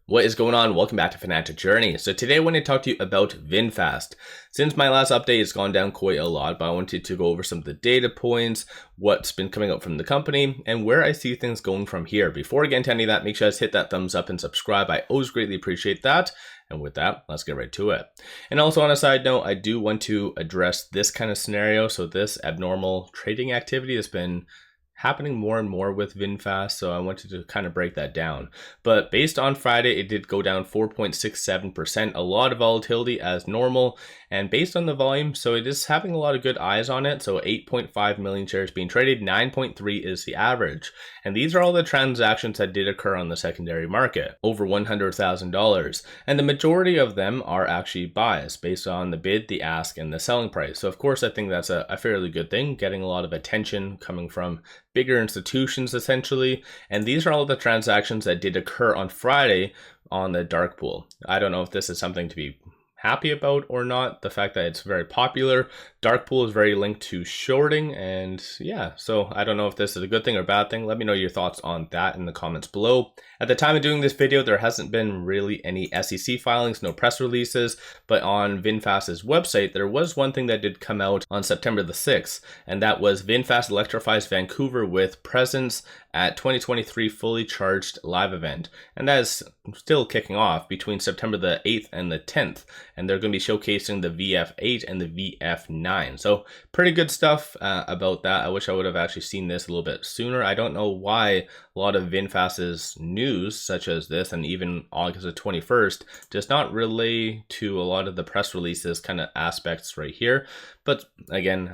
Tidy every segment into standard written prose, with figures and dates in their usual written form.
What is going on? Welcome back to Financial Journey. So today I want to talk to you about VinFast. Since my last update, it's gone down quite a lot, but I wanted to go over some of the data points, what's been coming out from the company, and where I see things going from here. Before I get into any of that, make sure you guys hit that thumbs up and subscribe. I always greatly appreciate that. And with that, let's get right to it. And also on a side note, I do want to address this kind of scenario. So this abnormal trading activity has been happening more and more with VinFast, so I wanted to kind of break that down. But based on Friday, it did go down 4.67%, a lot of volatility as normal, and based on the volume, so it is having a lot of good eyes on it. So 8.5 million shares being traded, 9.3 is the average. And these are all the transactions that did occur on the secondary market, over $100,000. And the majority of them are actually buys based on the bid, the ask, and the selling price. So of course, I think that's a fairly good thing, getting a lot of attention coming from bigger institutions essentially. And these are all the transactions that did occur on Friday on the dark pool. I don't know if this is something to be happy about or not. The fact that it's very popular. Dark pool is very linked to shorting, and yeah, so I don't know if this is a good thing or bad thing. Let me know your thoughts on that in the comments below. At the time of doing this video, there hasn't been really any SEC filings, no press releases, but on VinFast's website, there was one thing that did come out on September the 6th, and that was VinFast electrifies Vancouver with presence at 2023 fully charged live event. And that is still kicking off between September the 8th and the 10th. And they're going to be showcasing the VF8 and the VF9. So pretty good stuff about that. I wish I would have actually seen this a little bit sooner. I don't know why a lot of VinFast's news, such as this, and even August the 21st, does not relay to a lot of the press releases kind of aspects right here. But again,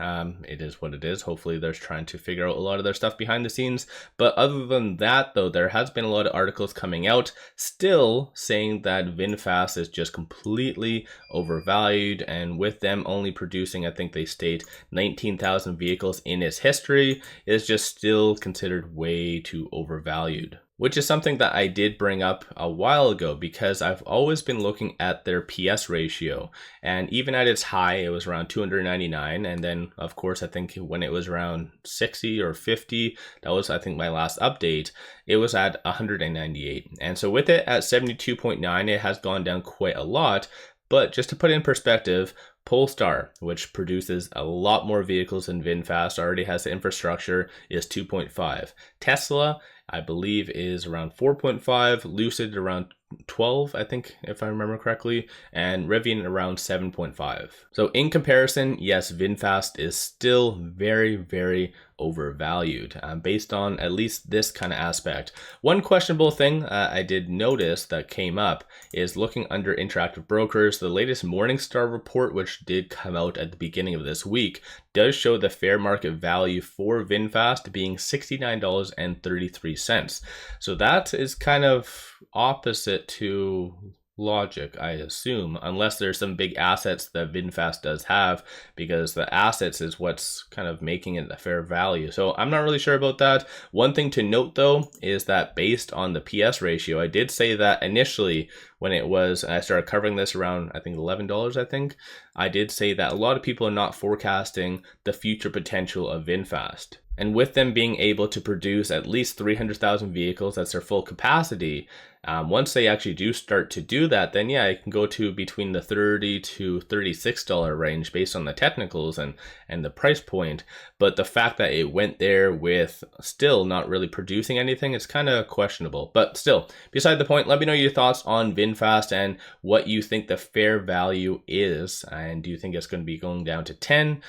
it is what it is. Hopefully they're trying to figure out a lot of their stuff behind the scenes. But other than that, though, there has been a lot of articles coming out still saying that VinFast is just completely overvalued. And with them only producing, I think they state 19,000 vehicles in its history, is just still considered way too overvalued. Which is something that I did bring up a while ago because I've always been looking at their PS ratio, and even at its high it was around 299, and then of course I think when it was around 60 or 50, that was I think my last update, it was at 198. And so with it at 72.9, it has gone down quite a lot. But just to put it in perspective, Polestar, which produces a lot more vehicles than VinFast, already has the infrastructure, is 2.5. Tesla, I believe, is around 4.5. Lucid around 12, I think, if I remember correctly, and Rivian around 7.5. So in comparison, yes, VinFast is still very, very overvalued based on at least this kind of aspect. One questionable thing I did notice that came up is looking under Interactive Brokers. The latest Morningstar report, which did come out at the beginning of this week, does show the fair market value for VinFast being $69.33. So that is kind of opposite to logic, I assume, unless there's some big assets that VinFast does have, because the assets is what's kind of making it a fair value. So I'm not really sure about that. One thing to note though is that based on the PS ratio, I did say that initially when it was, I started covering this around I think $11, I think, I did say that a lot of people are not forecasting the future potential of VinFast. And with them being able to produce at least 300,000 vehicles, that's their full capacity, once they actually do start to do that, then yeah, it can go to between the $30 to $36 range based on the technicals and the price point. But the fact that it went there with still not really producing anything, it's kind of questionable. But still, beside the point, let me know your thoughts on VinFast and what you think the fair value is. And do you think it's going to be going down to 10?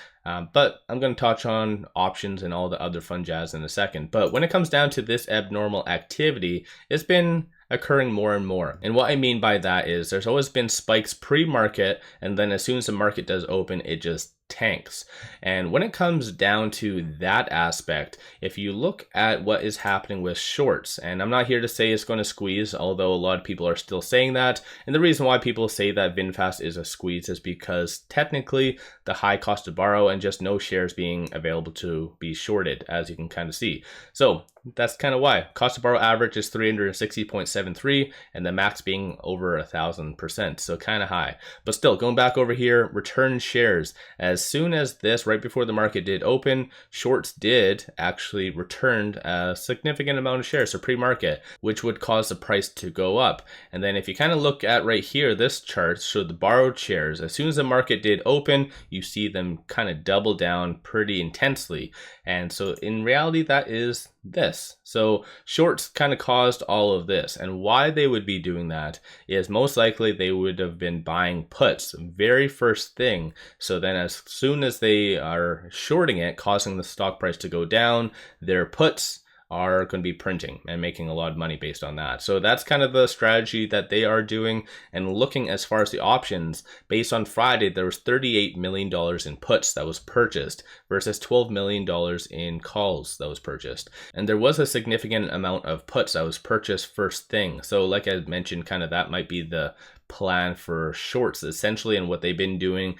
But I'm going to touch on options and all the other fun jazz in a second. But when it comes down to this abnormal activity, it's been occurring more and more. And what I mean by that is there's always been spikes pre-market, and then as soon as the market does open, it just tanks. And when it comes down to that aspect, if you look at what is happening with shorts, and I'm not here to say it's going to squeeze, although a lot of people are still saying that. And the reason why people say that VinFast is a squeeze is because technically the high cost to borrow and just no shares being available to be shorted, as you can kind of see. So that's kind of why. Cost to borrow average is 360.73 and the max being over 1,000%, so kind of high. But still, going back over here, return shares, as as soon as this, right before the market did open, shorts did actually returned a significant amount of shares, so pre-market, which would cause the price to go up. And then if you kind of look at right here, this chart showed the borrowed shares. As soon as the market did open, you see them kind of double down pretty intensely. And so in reality, that is this. So shorts kind of caused all of this, and why they would be doing that is most likely they would have been buying puts very first thing. So then as soon as they are shorting it, causing the stock price to go down, their puts are going to be printing and making a lot of money based on that. So that's kind of the strategy that they are doing. And looking as far as the options, based on Friday, there was $38 million in puts that was purchased versus $12 million in calls that was purchased. And there was a significant amount of puts that was purchased first thing. So like I mentioned, kind of that might be the plan for shorts essentially, and what they've been doing,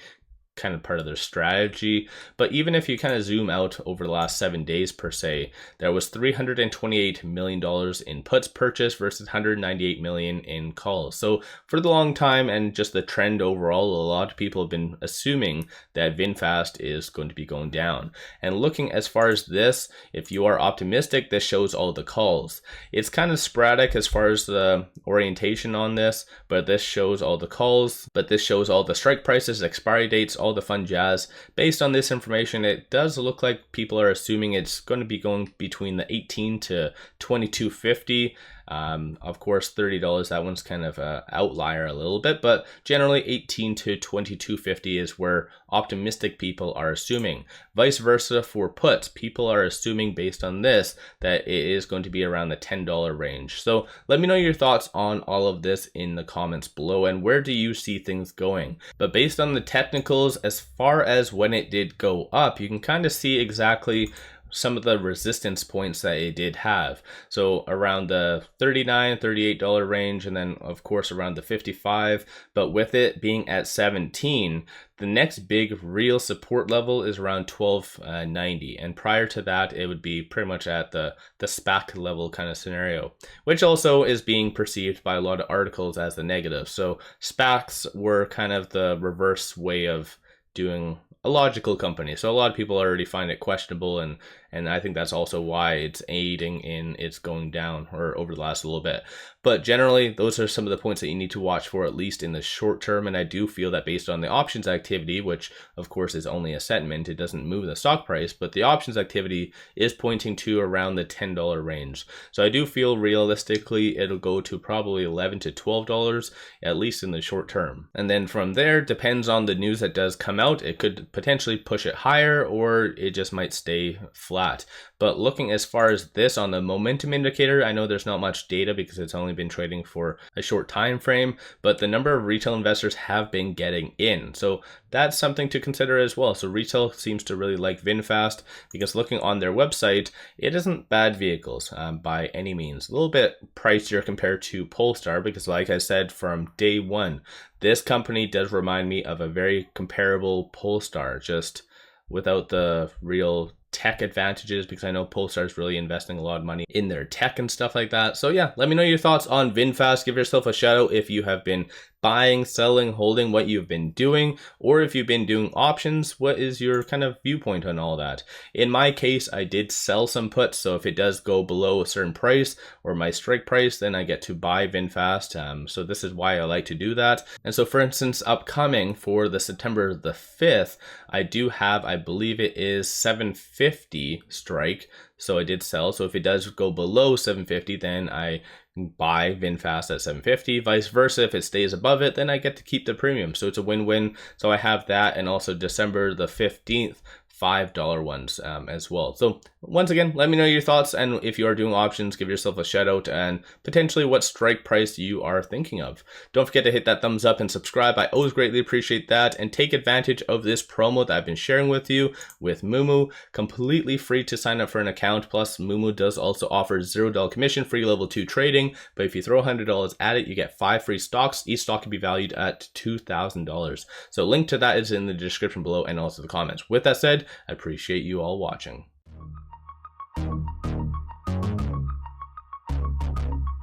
kind of part of their strategy. But even if you kind of zoom out over the last 7 days per se, there was $328 million in puts purchased versus $198 million in calls. So for the long time, and just the trend overall, a lot of people have been assuming that VinFast is going to be going down. And looking as far as this, if you are optimistic, this shows all the calls. It's kind of sporadic as far as the orientation on this, but this shows all the calls, but this shows all the strike prices, expiry dates, all the fun jazz. Based on this information, it does look like people are assuming it's going to be going between the 18 to 22.50. Of course, $30, that one's kind of an outlier a little bit, but generally 18 to 22.50 is where optimistic people are assuming. Vice versa for puts, people are assuming based on this that it is going to be around the $10 range. So let me know your thoughts on all of this in the comments below, and where do you see things going? But based on the technicals, as far as when it did go up, you can kind of see exactly some of the resistance points that it did have. So around the $39, $38 range, and then of course around the 55, but with it being at 17, the next big real support level is around 12.90, and prior to that it would be pretty much at the SPAC level kind of scenario, which also is being perceived by a lot of articles as the negative. So SPACs were kind of the reverse way of doing a logical company. So a lot of people already find it questionable, and I think that's also why it's aiding in its going down or over the last little bit. But generally, those are some of the points that you need to watch for, at least in the short term. And I do feel that based on the options activity, which of course is only a sentiment, it doesn't move the stock price, but the options activity is pointing to around the $10 range. So I do feel realistically it'll go to probably $11 to $12, at least in the short term. And then from there, depends on the news that does come out, it could potentially push it higher, or it just might stay flat. But looking as far as this on the momentum indicator, I know there's not much data because it's only been trading for a short time frame, but the number of retail investors have been getting in. So that's something to consider as well. So retail seems to really like VinFast, because looking on their website, it isn't bad vehicles by any means. A little bit pricier compared to Polestar, because like I said from day one, this company does remind me of a very comparable Polestar, just without the real tech advantages, because I know Polestar is really investing a lot of money in their tech and stuff like that. So yeah, let me know your thoughts on VinFast. Give yourself a shout out if you have been buying, selling, holding, what you've been doing, or if you've been doing options, what is your kind of viewpoint on all that? In my case, I did sell some puts, so if it does go below a certain price or my strike price, then I get to buy VinFast. So this is why I like to do that. And so for instance, upcoming for the September the 5th, I do have, I believe it is 750 strike. So I did sell. So if it does go below 750, then I buy VinFast at 750. Vice versa, if it stays above it, then I get to keep the premium. So it's a win-win. So I have that, and also December the 15th, $5 ones as well. So once again, let me know your thoughts, and if you are doing options, give yourself a shout out and potentially what strike price you are thinking of. Don't forget to hit that thumbs up and subscribe. I always greatly appreciate that, and take advantage of this promo that I've been sharing with you with Moomoo. Completely free to sign up for an account. Plus Moomoo does also offer $0 commission free level 2 trading, but if you throw $100 at it, you get 5 free stocks. Each stock can be valued at $2,000. So link to that is in the description below and also the comments. With that said, I appreciate you all watching.